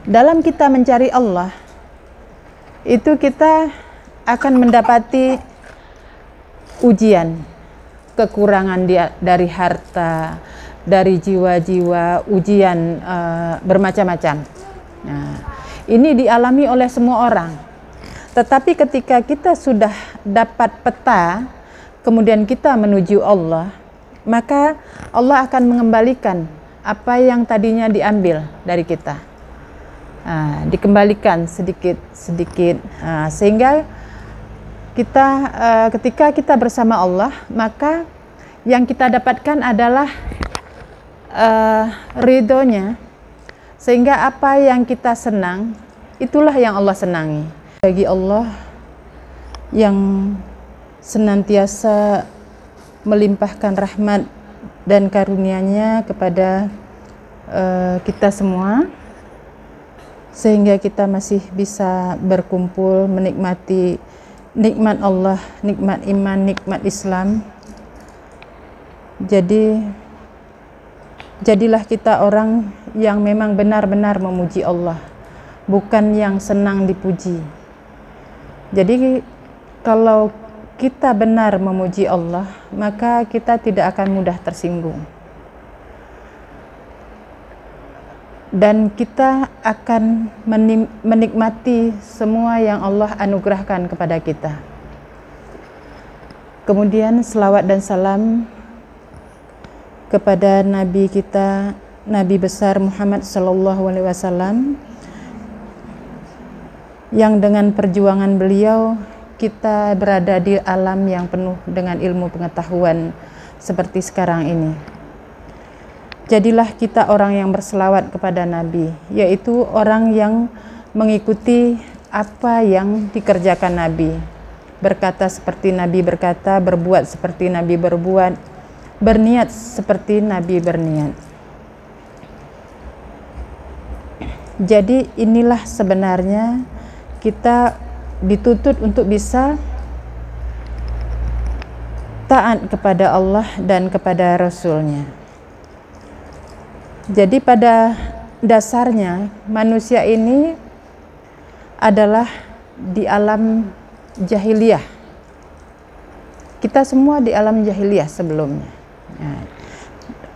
Dalam kita mencari Allah, itu kita akan mendapati ujian, kekurangan dari harta, dari jiwa-jiwa, ujian bermacam-macam. Nah, ini dialami oleh semua orang. Tetapi ketika kita sudah dapat peta, kemudian kita menuju Allah, maka Allah akan mengembalikan apa yang tadinya diambil dari kita. Dikembalikan sedikit-sedikit, sehingga kita ketika kita bersama Allah, maka yang kita dapatkan adalah ridhonya, sehingga apa yang kita senang, itulah yang Allah senangi. Bagi Allah yang senantiasa melimpahkan rahmat dan karunia-Nya kepada kita semua, sehingga kita masih bisa berkumpul menikmati nikmat Allah, nikmat iman, nikmat Islam. Jadilah kita orang yang memang benar-benar memuji Allah, bukan yang senang dipuji. Jadi kalau kita benar memuji Allah, maka kita tidak akan mudah tersinggung. Dan kita akan menikmati semua yang Allah anugerahkan kepada kita. Kemudian selawat dan salam kepada Nabi kita, Nabi besar Muhammad SAW, yang dengan perjuangan beliau kita berada di alam yang penuh dengan ilmu pengetahuan seperti sekarang ini. Jadilah kita orang yang berselawat kepada Nabi, yaitu orang yang mengikuti apa yang dikerjakan Nabi. Berkata seperti Nabi berkata, berbuat seperti Nabi berbuat, berniat seperti Nabi berniat. Jadi inilah sebenarnya kita dituntut untuk bisa taat kepada Allah dan kepada Rasul-Nya. Jadi pada dasarnya manusia ini adalah di alam jahiliyah. Kita semua di alam jahiliyah sebelumnya.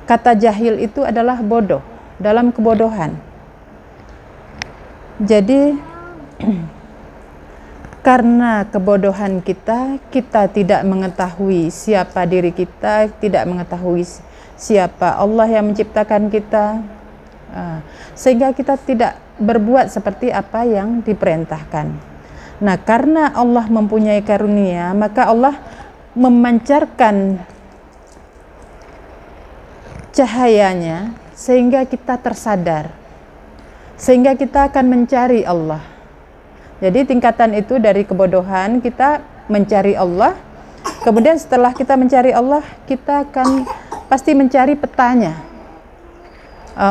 Kata jahil itu adalah bodoh, dalam kebodohan. Jadi karena kebodohan kita tidak mengetahui siapa diri kita, tidak mengetahui siapa Allah yang menciptakan kita, sehingga kita tidak berbuat seperti apa yang diperintahkan. Nah, karena Allah mempunyai karunia, maka Allah memancarkan cahayanya sehingga kita tersadar, sehingga kita akan mencari Allah. Jadi tingkatan itu dari kebodohan kita mencari Allah. Kemudian setelah kita mencari Allah, kita akan pasti mencari petanya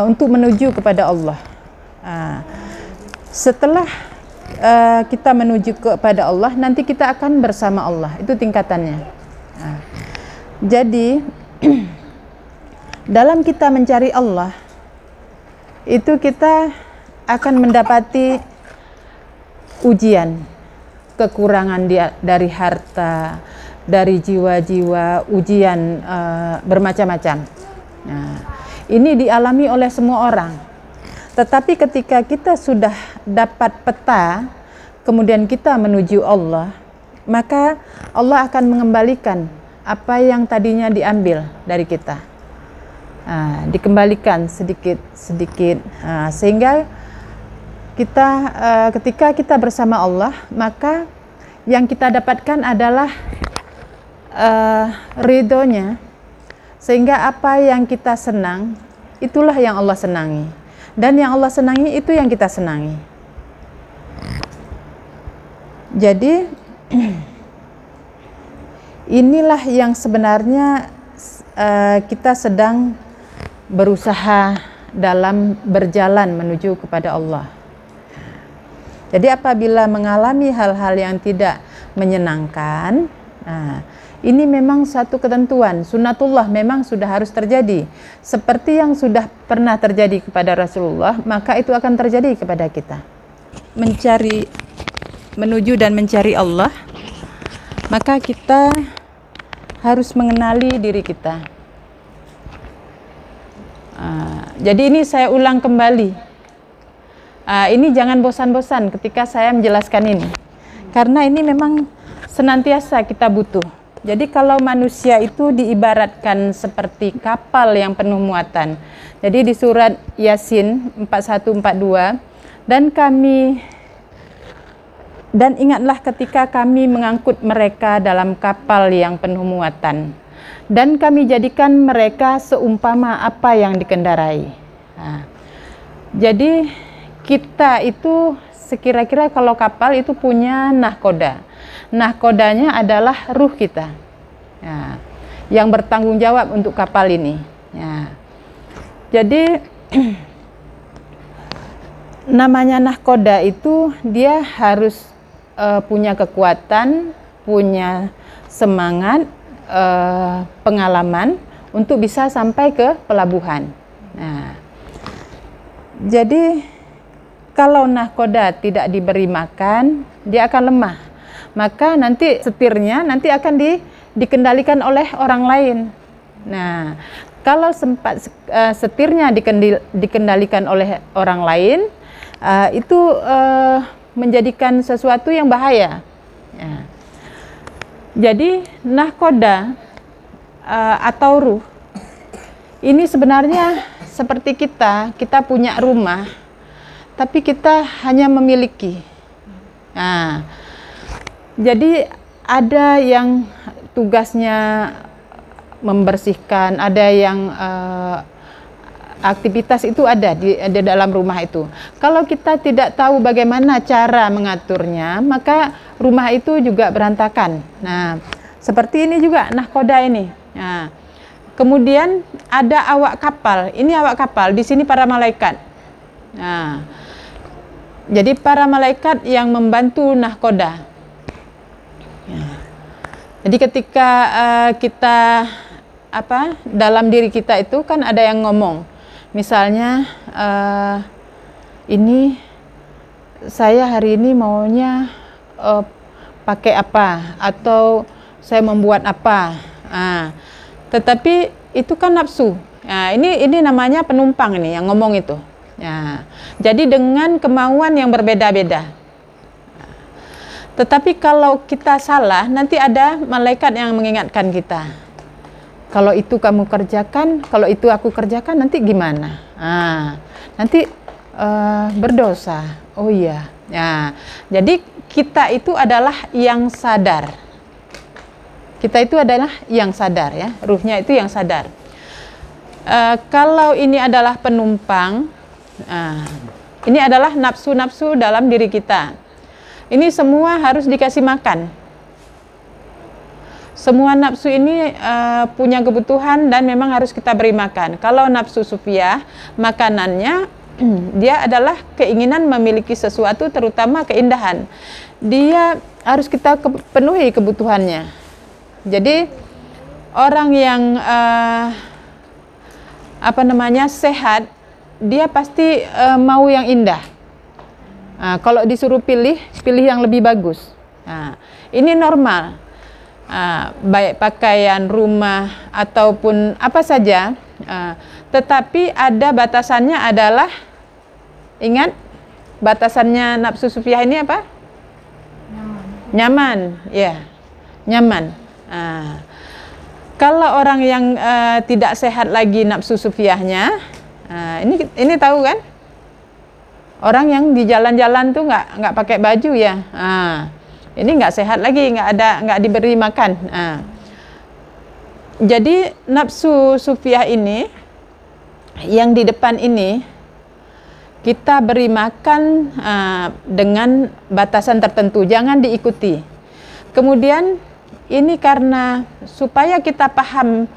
untuk menuju kepada Allah. Setelah kita menuju kepada Allah, nanti kita akan bersama Allah. Itu tingkatannya. Jadi dalam kita mencari Allah, itu kita akan mendapati ujian, kekurangan dari harta, dari jiwa-jiwa, ujian bermacam-macam. Nah, ini dialami oleh semua orang. Tetapi ketika kita sudah dapat peta, kemudian kita menuju Allah, maka Allah akan mengembalikan apa yang tadinya diambil dari kita. Dikembalikan sedikit-sedikit, sehingga kita ketika kita bersama Allah, maka yang kita dapatkan adalah ridhonya, sehingga apa yang kita senang, itulah yang Allah senangi, dan yang Allah senangi itu yang kita senangi. Jadi inilah yang sebenarnya kita sedang berusaha dalam berjalan menuju kepada Allah. Jadi apabila mengalami hal-hal yang tidak menyenangkan, Ini memang satu ketentuan, sunnatullah memang sudah harus terjadi. Seperti yang sudah pernah terjadi kepada Rasulullah, maka itu akan terjadi kepada kita. Menuju dan mencari Allah, maka kita harus mengenali diri kita. Jadi ini saya ulang kembali. Ini jangan bosan-bosan ketika saya menjelaskan ini. Karena ini memang senantiasa kita butuh. Jadi kalau manusia itu diibaratkan seperti kapal yang penuh muatan. Jadi di surat Yasin 41-42, dan ingatlah ketika kami mengangkut mereka dalam kapal yang penuh muatan, dan kami jadikan mereka seumpama apa yang dikendarai. Jadi kita itu sekira-kira kalau kapal itu punya nahkoda. Nahkodanya adalah ruh kita, yang bertanggung jawab untuk kapal ini. Jadi namanya nahkoda itu dia harus punya kekuatan, punya semangat, pengalaman untuk bisa sampai ke pelabuhan. Jadi kalau nahkoda tidak diberi makan, dia akan lemah. Maka nanti setirnya nanti akan dikendalikan oleh orang lain. Nah, kalau sempat setirnya dikendalikan oleh orang lain, itu menjadikan sesuatu yang bahaya. Jadi nahkoda atau ruh ini sebenarnya seperti kita punya rumah, tapi kita hanya memiliki. Jadi ada yang tugasnya membersihkan, ada yang aktivitas itu ada di dalam rumah itu. Kalau kita tidak tahu bagaimana cara mengaturnya, maka rumah itu juga berantakan. Nah, seperti ini juga nahkoda ini. Kemudian ada awak kapal. Ini awak kapal, di sini para malaikat. Jadi para malaikat yang membantu nahkoda. Jadi ketika kita dalam diri kita itu kan ada yang ngomong, misalnya ini saya hari ini maunya pakai apa, atau saya membuat apa. Tetapi itu kan nafsu. Ini namanya penumpang ini yang ngomong itu. Jadi dengan kemauan yang berbeda-beda. Tetapi kalau kita salah, nanti ada malaikat yang mengingatkan kita. Kalau itu kamu kerjakan, kalau itu aku kerjakan, nanti gimana? Nanti berdosa. Oh iya. Jadi kita itu adalah yang sadar. Kita itu adalah yang sadar, ya. Ruhnya itu yang sadar. Kalau ini adalah penumpang, ini adalah nafsu-nafsu dalam diri kita. Ini semua harus dikasih makan. Semua nafsu ini punya kebutuhan dan memang harus kita beri makan. Kalau nafsu sufiyah, makanannya dia adalah keinginan memiliki sesuatu, terutama keindahan. Dia harus kita penuhi kebutuhannya. Jadi orang yang sehat, dia pasti mau yang indah. Kalau disuruh pilih yang lebih bagus. Ini normal. Baik pakaian, rumah, ataupun apa saja. Tetapi ada batasannya adalah, ingat, batasannya nafsu sufiyah ini apa? Nyaman. Ya, nyaman. Kalau orang yang tidak sehat lagi nafsu sufiyahnya, ini tahu kan? Orang yang di jalan-jalan tuh nggak pakai baju ya, ini nggak sehat lagi, nggak diberi makan. Jadi nafsu sufiyah ini, yang di depan ini, kita beri makan dengan batasan tertentu, jangan diikuti. Kemudian ini karena supaya kita paham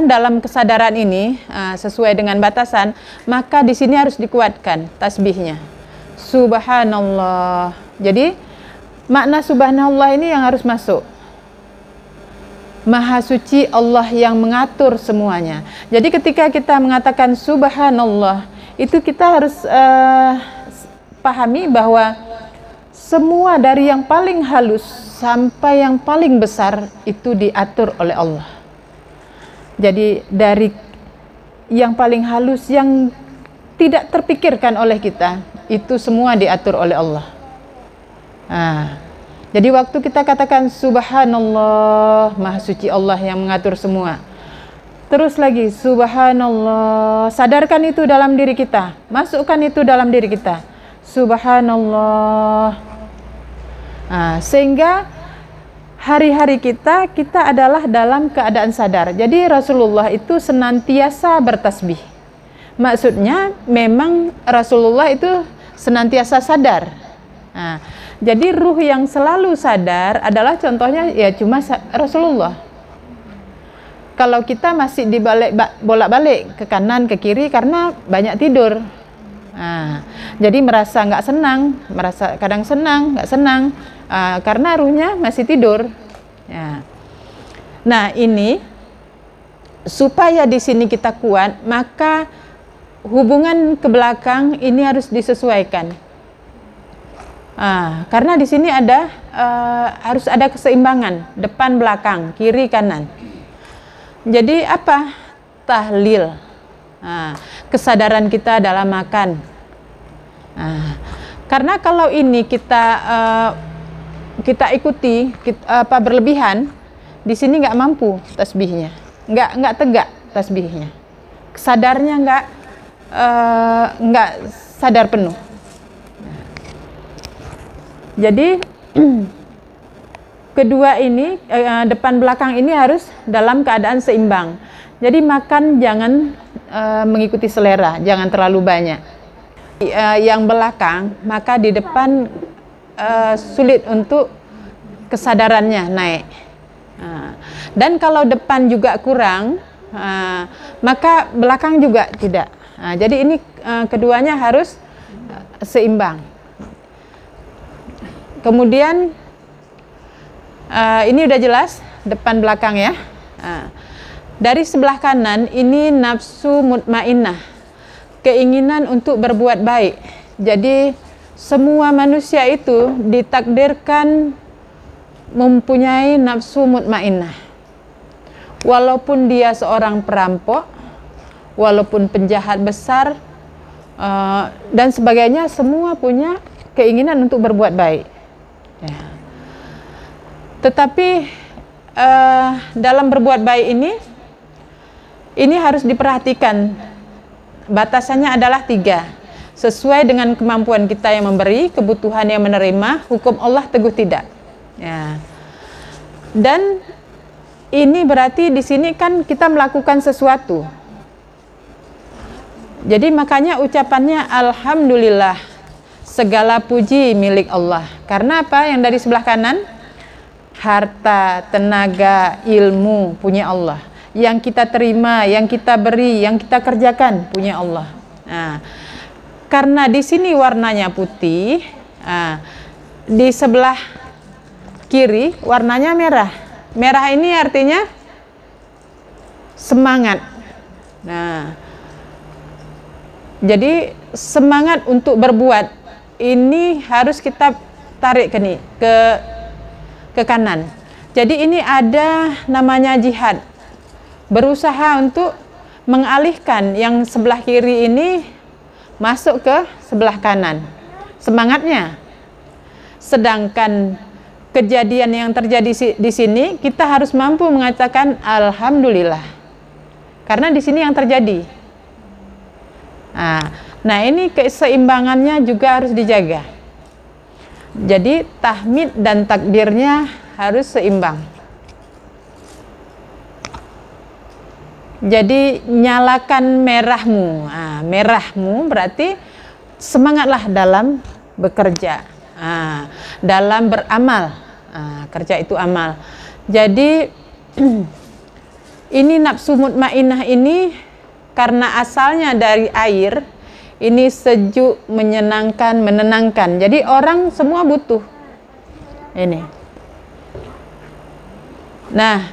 dalam kesadaran ini sesuai dengan batasan, maka di sini harus dikuatkan tasbihnya. Subhanallah. Jadi makna subhanallah ini yang harus masuk. Maha suci Allah yang mengatur semuanya. Jadi ketika kita mengatakan subhanallah, itu kita harus pahami bahwa semua dari yang paling halus sampai yang paling besar itu diatur oleh Allah. Jadi dari yang paling halus yang tidak terpikirkan oleh kita, itu semua diatur oleh Allah. Jadi waktu kita katakan subhanallah, maha suci Allah yang mengatur semua. Terus lagi subhanallah, sadarkan itu dalam diri kita, masukkan itu dalam diri kita. Subhanallah. Sehingga hari-hari kita adalah dalam keadaan sadar. Jadi Rasulullah itu senantiasa bertasbih. Maksudnya memang Rasulullah itu senantiasa sadar. Jadi ruh yang selalu sadar adalah contohnya ya cuma Rasulullah. Kalau kita masih bolak-balik ke kanan ke kiri karena banyak tidur. Jadi merasa nggak senang, merasa kadang senang, nggak senang, karena ruhnya masih tidur. Nah ini supaya di sini kita kuat, maka hubungan ke belakang ini harus disesuaikan. Karena di sini ada harus ada keseimbangan depan belakang, kiri kanan. Jadi apa? Tahlil. Kesadaran kita dalam makan. Karena kalau ini kita ikuti berlebihan, di sini nggak mampu tasbihnya, nggak tegak tasbihnya. Sadarnya nggak sadar penuh. Jadi kedua ini depan belakang ini harus dalam keadaan seimbang. Jadi makan jangan mengikuti selera, jangan terlalu banyak. Yang belakang maka di depan sulit untuk kesadarannya naik. Dan kalau depan juga kurang, maka belakang juga tidak. Jadi ini keduanya harus seimbang. Kemudian ini udah jelas depan belakang ya. Dari sebelah kanan ini nafsu mutmainnah, keinginan untuk berbuat baik. Jadi semua manusia itu ditakdirkan mempunyai nafsu mutmainnah. Walaupun dia seorang perampok, walaupun penjahat besar dan sebagainya, semua punya keinginan untuk berbuat baik. Tetapi dalam berbuat baik ini harus diperhatikan. Batasannya adalah 3. Sesuai dengan kemampuan kita yang memberi, kebutuhan yang menerima, hukum Allah teguh tidak. Dan ini berarti di sini kan kita melakukan sesuatu. Jadi makanya ucapannya alhamdulillah. Segala puji milik Allah. Karena apa? Yang dari sebelah kanan, harta, tenaga, ilmu punya Allah. Yang kita terima, yang kita beri, yang kita kerjakan punya Allah. Karena di sini warnanya putih, di sebelah kiri warnanya merah. Merah ini artinya semangat. Jadi semangat untuk berbuat ini harus kita tarik ke kanan. Jadi ini ada namanya jihad. Berusaha untuk mengalihkan yang sebelah kiri ini masuk ke sebelah kanan. Semangatnya. Sedangkan kejadian yang terjadi di sini kita harus mampu mengatakan alhamdulillah. Karena di sini yang terjadi. Nah ini keseimbangannya juga harus dijaga. Jadi tahmid dan takbirnya harus seimbang. Jadi nyalakan merahmu. Merahmu berarti semangatlah dalam bekerja, dalam beramal. Kerja itu amal. Jadi ini nafsu mutmainnah ini karena asalnya dari air, ini sejuk, menyenangkan, menenangkan. Jadi orang semua butuh ini. Nah,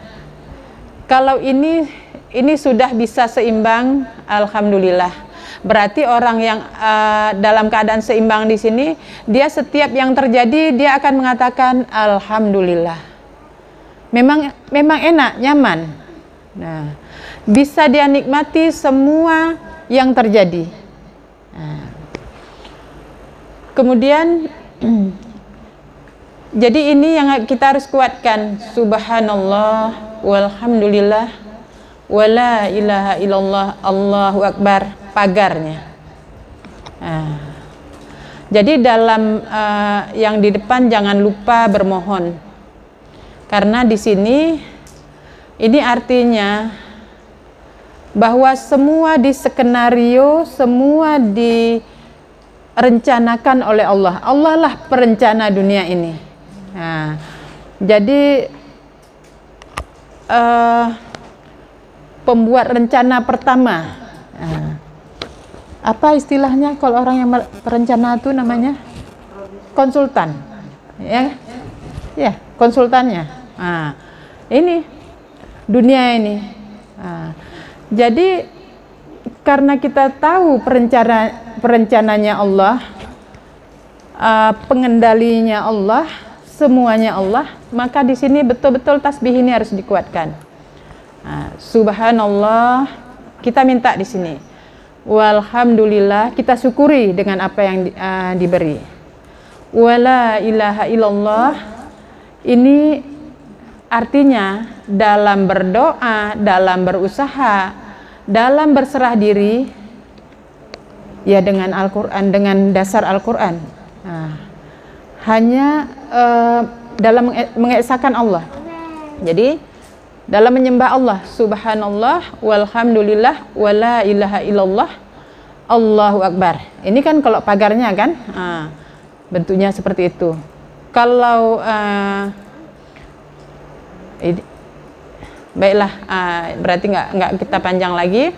Kalau ini sudah bisa seimbang, alhamdulillah. Berarti orang yang dalam keadaan seimbang di sini, dia setiap yang terjadi dia akan mengatakan alhamdulillah. Memang enak, nyaman. Nah, bisa dia nikmati semua yang terjadi. Nah, kemudian jadi ini yang kita harus kuatkan, subhanallah walhamdulillah wala ilaha illallah Allahu akbar, pagarnya. Nah, jadi dalam yang di depan jangan lupa bermohon, karena di sini ini artinya bahwa semua diskenario, semua direncanakan oleh Allah. Allah lah perencana dunia ini. Nah, jadi pembuat rencana pertama. Nah, apa istilahnya kalau orang yang perencana itu namanya? Konsultan. Ya, konsultannya. Nah, ini dunia ini. Nah, jadi karena kita tahu perencananya Allah, pengendalinya Allah, semuanya Allah, maka di sini betul-betul tasbih ini harus dikuatkan. Nah, subhanallah, kita minta di sini. Walhamdulillah, kita syukuri dengan apa yang diberi. Wala ilaha illallah, ini artinya dalam berdoa, dalam berusaha, dalam berserah diri, ya dengan Al-Quran, dengan dasar Al-Quran. Nah, hanya dalam mengesahkan Allah. Jadi dalam menyembah Allah, subhanallah walhamdulillah wala ilaha illallah Allahu akbar. Ini kan kalau pagarnya kan bentuknya seperti itu. Kalau baiklah, berarti nggak kita panjang lagi.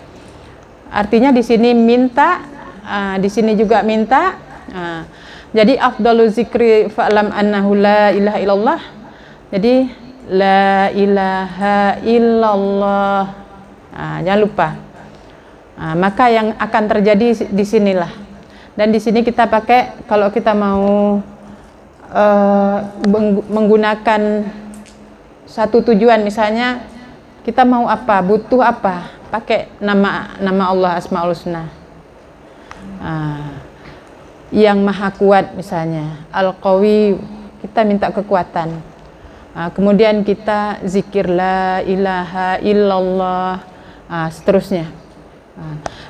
Artinya di sini minta, di sini juga minta. Jadi afdalu zikri fa'lam annahu la ilaha illallah. Jadi la ilaha illallah. Jangan lupa. Maka yang akan terjadi di sinilah. Dan di sini kita pakai, kalau kita mau menggunakan satu tujuan, misalnya kita mau apa, butuh apa, pakai nama Allah Asmaul Husna. Yang maha kuat misalnya, Al-Qawi, kita minta kekuatan. Kemudian kita zikir la ilaha illallah, seterusnya.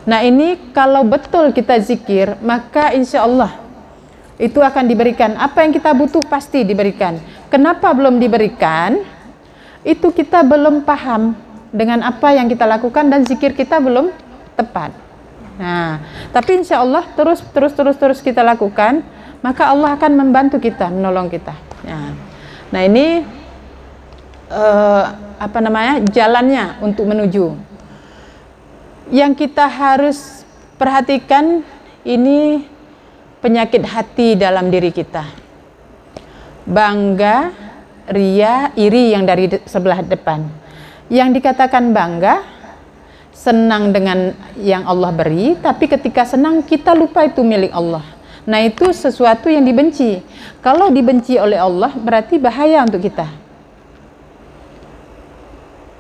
Nah, ini kalau betul kita zikir, maka insya Allah itu akan diberikan. Apa yang kita butuh pasti diberikan. Kenapa belum diberikan? Itu kita belum paham dengan apa yang kita lakukan dan zikir kita belum tepat. Nah, tapi insya Allah terus kita lakukan, maka Allah akan membantu kita, menolong kita. Nah ini apa namanya, jalannya untuk menuju. Yang kita harus perhatikan ini penyakit hati dalam diri kita. Bangga, ria, iri yang dari sebelah depan. Yang dikatakan bangga, senang dengan yang Allah beri, tapi ketika senang kita lupa itu milik Allah. Nah, itu sesuatu yang dibenci. Kalau dibenci oleh Allah berarti bahaya untuk kita.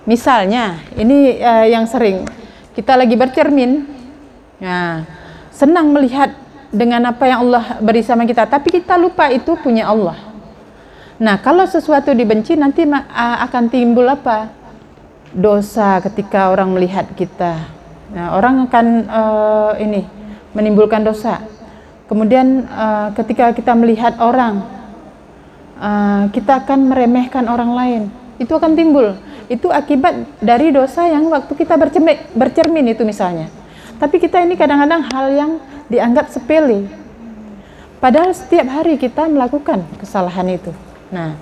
Misalnya, ini yang sering kita lagi bercermin, nah, senang melihat dengan apa yang Allah beri sama kita, tapi kita lupa itu punya Allah. Nah, kalau sesuatu dibenci nanti akan timbul apa? Dosa ketika orang melihat kita. Nah, orang akan menimbulkan dosa. Kemudian ketika kita melihat orang, kita akan meremehkan orang lain. Itu akan timbul. Itu akibat dari dosa yang waktu kita bercermin itu misalnya. Tapi kita ini kadang-kadang hal yang dianggap sepele. Padahal setiap hari kita melakukan kesalahan itu. Nah,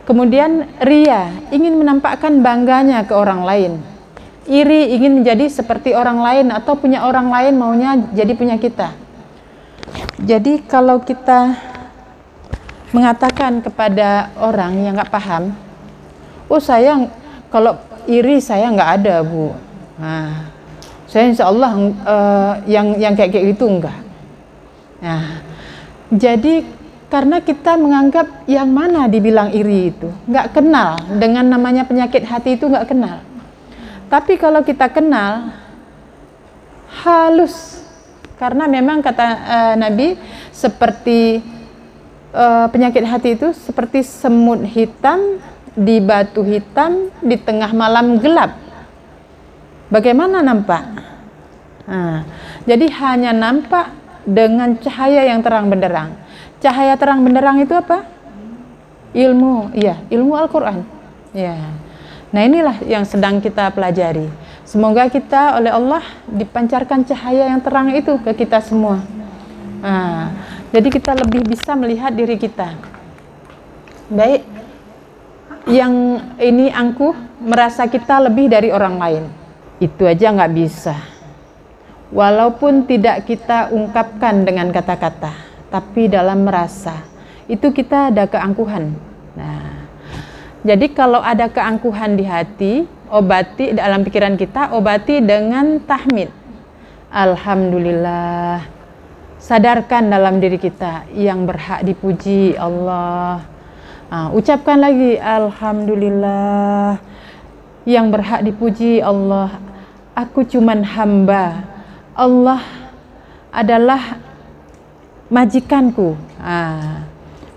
kemudian ria, ingin menampakkan bangganya ke orang lain. Iri, ingin menjadi seperti orang lain, atau punya orang lain maunya jadi punya kita. Jadi kalau kita mengatakan kepada orang yang nggak paham, oh sayang, kalau iri saya nggak ada, Bu. Nah, saya insya Allah yang kayak gitu enggak. Nah, jadi karena kita menganggap yang mana dibilang iri itu nggak kenal, dengan namanya penyakit hati itu nggak kenal. Tapi kalau kita kenal, halus, karena memang kata Nabi, seperti penyakit hati itu seperti semut hitam di batu hitam di tengah malam gelap. Bagaimana nampak? Nah, jadi hanya nampak dengan cahaya yang terang benderang. Cahaya terang benderang itu apa? Ilmu, iya, ilmu Al-Quran. Ya. Nah, inilah yang sedang kita pelajari. Semoga kita oleh Allah dipancarkan cahaya yang terang itu ke kita semua. Nah, jadi kita lebih bisa melihat diri kita. Baik, yang ini angkuh merasa kita lebih dari orang lain. Itu aja nggak bisa. Walaupun tidak kita ungkapkan dengan kata-kata, tapi dalam merasa, itu kita ada keangkuhan. Nah, jadi kalau ada keangkuhan di hati, obati dalam pikiran kita, obati dengan tahmid. Alhamdulillah. Sadarkan dalam diri kita yang berhak dipuji Allah. Ucapkan lagi, Alhamdulillah. Yang berhak dipuji Allah. Aku cuman hamba. Allah adalah majikanku.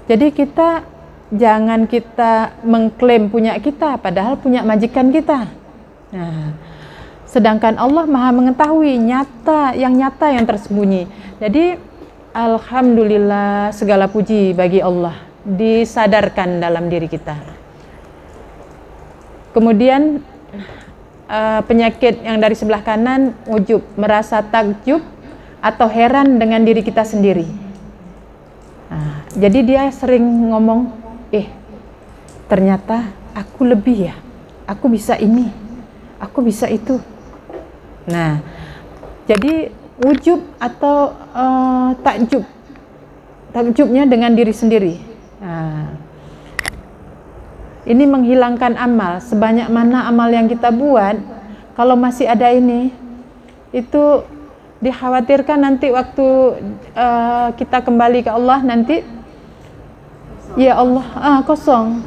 Jadi kita jangan kita mengklaim punya kita, padahal punya majikan kita. Sedangkan Allah Maha mengetahui yang nyata yang tersembunyi. Jadi alhamdulillah, segala puji bagi Allah, disadarkan dalam diri kita. Kemudian penyakit yang dari sebelah kanan, ujub, merasa takjub atau heran dengan diri kita sendiri. Jadi dia sering ngomong, ternyata aku lebih ya, aku bisa ini, aku bisa itu. Nah, jadi ujub atau takjubnya dengan diri sendiri. Ini menghilangkan amal. Sebanyak mana amal yang kita buat, kalau masih ada ini, itu dikhawatirkan nanti waktu kita kembali ke Allah nanti, ya Allah, kosong.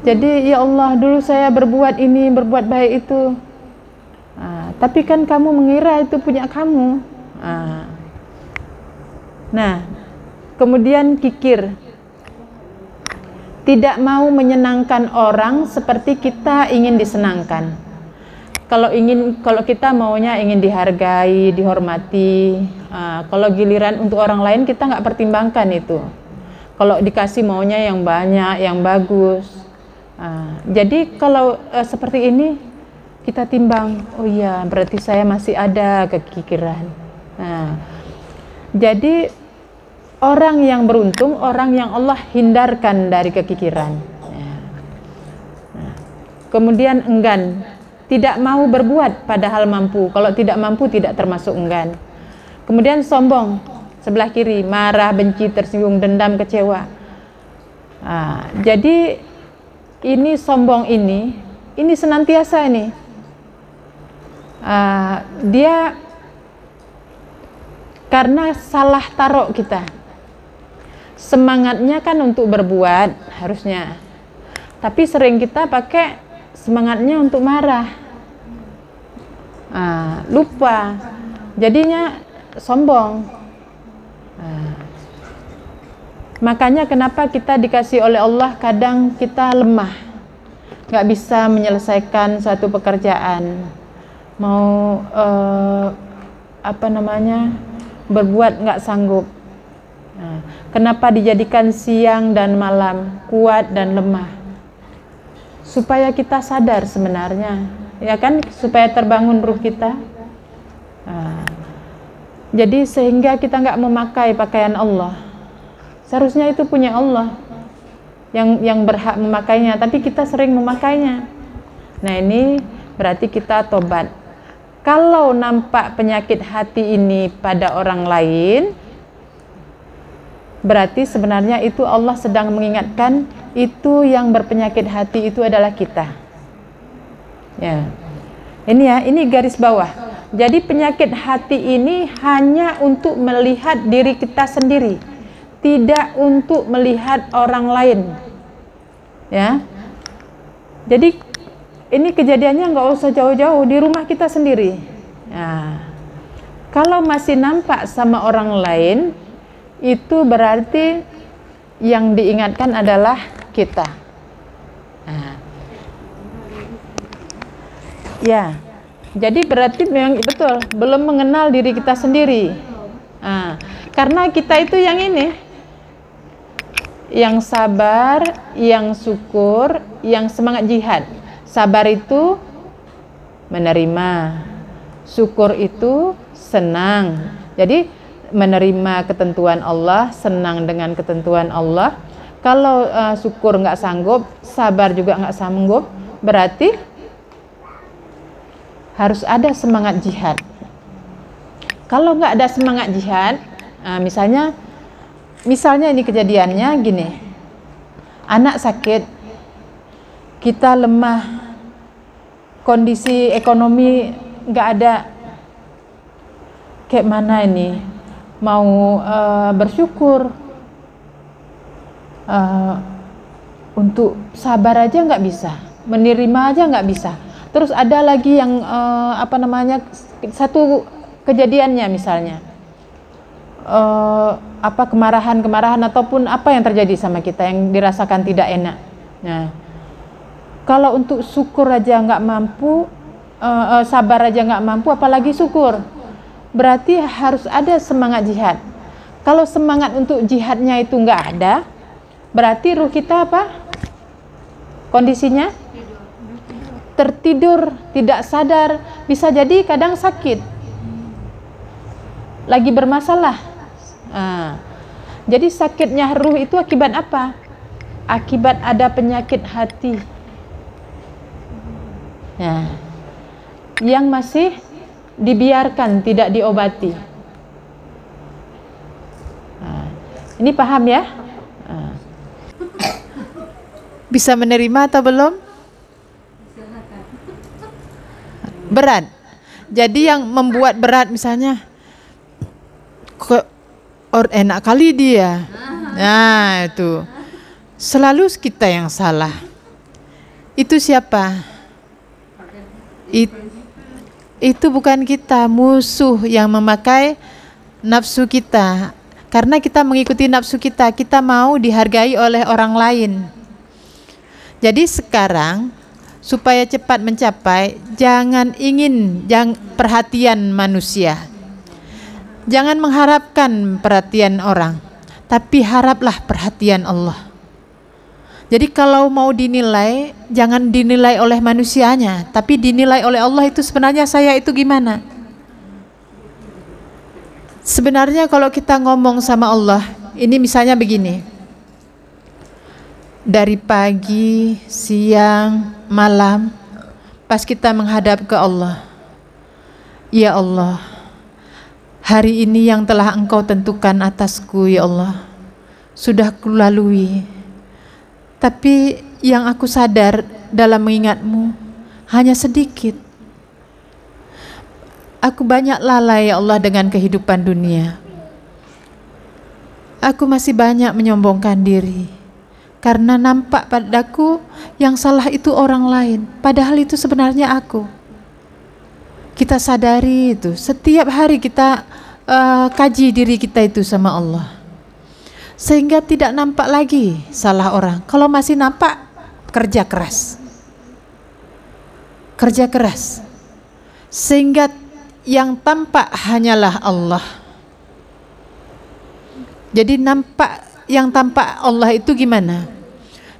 Jadi ya Allah, dulu saya berbuat ini, berbuat baik itu, tapi kan kamu mengira itu punya kamu. Nah, kemudian kikir, tidak mau menyenangkan orang seperti kita ingin disenangkan. Kalau kita maunya ingin dihargai, dihormati. Kalau giliran untuk orang lain kita nggak pertimbangkan itu. Kalau dikasih maunya yang banyak, yang bagus. Jadi kalau seperti ini kita timbang, oh iya berarti saya masih ada kekikiran. Jadi orang yang beruntung, orang yang Allah hindarkan dari kekikiran. Kemudian enggan, tidak mau berbuat padahal mampu. Kalau tidak mampu tidak termasuk enggan. Kemudian sombong, sebelah kiri, marah, benci, tersinggung, dendam, kecewa. Jadi ini sombong ini senantiasa ini. Dia karena salah taruh kita. Semangatnya kan untuk berbuat harusnya, tapi sering kita pakai semangatnya untuk marah, lupa, jadinya sombong. Makanya kenapa kita dikasih oleh Allah kadang kita lemah, nggak bisa menyelesaikan suatu pekerjaan, mau berbuat nggak sanggup. Kenapa dijadikan siang dan malam, kuat dan lemah? Supaya kita sadar sebenarnya, ya kan, supaya terbangun ruh kita. Jadi sehingga kita nggak memakai pakaian Allah. Seharusnya itu punya Allah yang berhak memakainya, tapi kita sering memakainya. Nah, ini berarti kita tobat. Kalau nampak penyakit hati ini pada orang lain, berarti sebenarnya itu Allah sedang mengingatkan itu yang berpenyakit hati itu adalah kita. Ya. Ini ya, ini garis bawah. Jadi penyakit hati ini hanya untuk melihat diri kita sendiri, tidak untuk melihat orang lain. Ya. Jadi ini kejadiannya nggak usah jauh-jauh, di rumah kita sendiri. Nah, kalau masih nampak sama orang lain, itu berarti yang diingatkan adalah kita. Nah. Ya, jadi berarti memang betul belum mengenal diri kita sendiri. Nah, karena kita itu yang ini, yang sabar, yang syukur, yang semangat jihad. Sabar itu menerima, syukur itu senang. Jadi menerima ketentuan Allah, senang dengan ketentuan Allah. Kalau syukur nggak sanggup, sabar juga nggak sanggup, berarti harus ada semangat jihad. Kalau nggak ada semangat jihad, misalnya ini kejadiannya gini, anak sakit, kita lemah, kondisi ekonomi nggak ada, kayak mana ini, mau bersyukur, untuk sabar aja nggak bisa, menerima aja nggak bisa. Terus ada lagi yang satu kejadiannya misalnya kemarahan ataupun apa yang terjadi sama kita yang dirasakan tidak enak. Nah, kalau untuk syukur aja nggak mampu, sabar aja nggak mampu, apalagi syukur. Berarti harus ada semangat jihad. Kalau semangat untuk jihadnya itu nggak ada, berarti ruh kita apa? Kondisinya tertidur, tidak sadar, bisa jadi kadang sakit, lagi bermasalah. Jadi sakitnya ruh itu akibat apa? Akibat ada penyakit hati. Yang masih dibiarkan, tidak diobati. Ini paham ya? Bisa menerima atau belum? Berat. Jadi yang membuat berat misalnya enak kali dia. Nah, itu selalu kita yang salah. Itu siapa? Itu bukan kita, musuh yang memakai nafsu kita. Karena kita mengikuti nafsu kita, kita mau dihargai oleh orang lain. Jadi sekarang supaya cepat mencapai, jangan perhatian manusia. Jangan mengharapkan perhatian orang, tapi haraplah perhatian Allah. Jadi kalau mau dinilai, jangan dinilai oleh manusianya, tapi dinilai oleh Allah. Itu sebenarnya saya itu gimana? Sebenarnya kalau kita ngomong sama Allah, ini misalnya begini. Dari pagi, siang, malam, pas kita menghadap ke Allah, ya Allah, hari ini yang telah Engkau tentukan atasku, ya Allah, sudah kulalui. Tapi yang aku sadar dalam mengingat-Mu hanya sedikit. Aku banyak lalai, ya Allah, dengan kehidupan dunia. Aku masih banyak menyombongkan diri. Karena nampak padaku yang salah itu orang lain, padahal itu sebenarnya aku. Kita sadari itu, setiap hari kita kaji diri kita itu sama Allah. Sehingga tidak nampak lagi salah orang. Kalau masih nampak, kerja keras. Kerja keras. Sehingga yang tampak hanyalah Allah. Jadi yang tampak Allah itu gimana?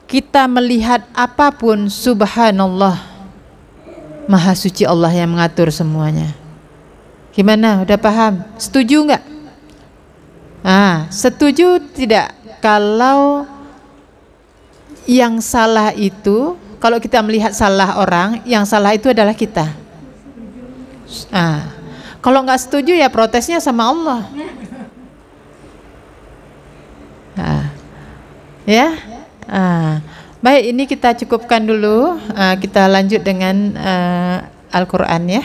Kita melihat apapun, subhanallah, Maha suci Allah yang mengatur semuanya. Gimana? Udah paham? Setuju nggak? Setuju tidak? Kalau yang salah itu, kalau kita melihat salah orang, yang salah itu adalah kita. Kalau nggak setuju ya protesnya sama Allah. Ya. Baik, ini kita cukupkan dulu. Kita lanjut dengan Al-Qur'an ya.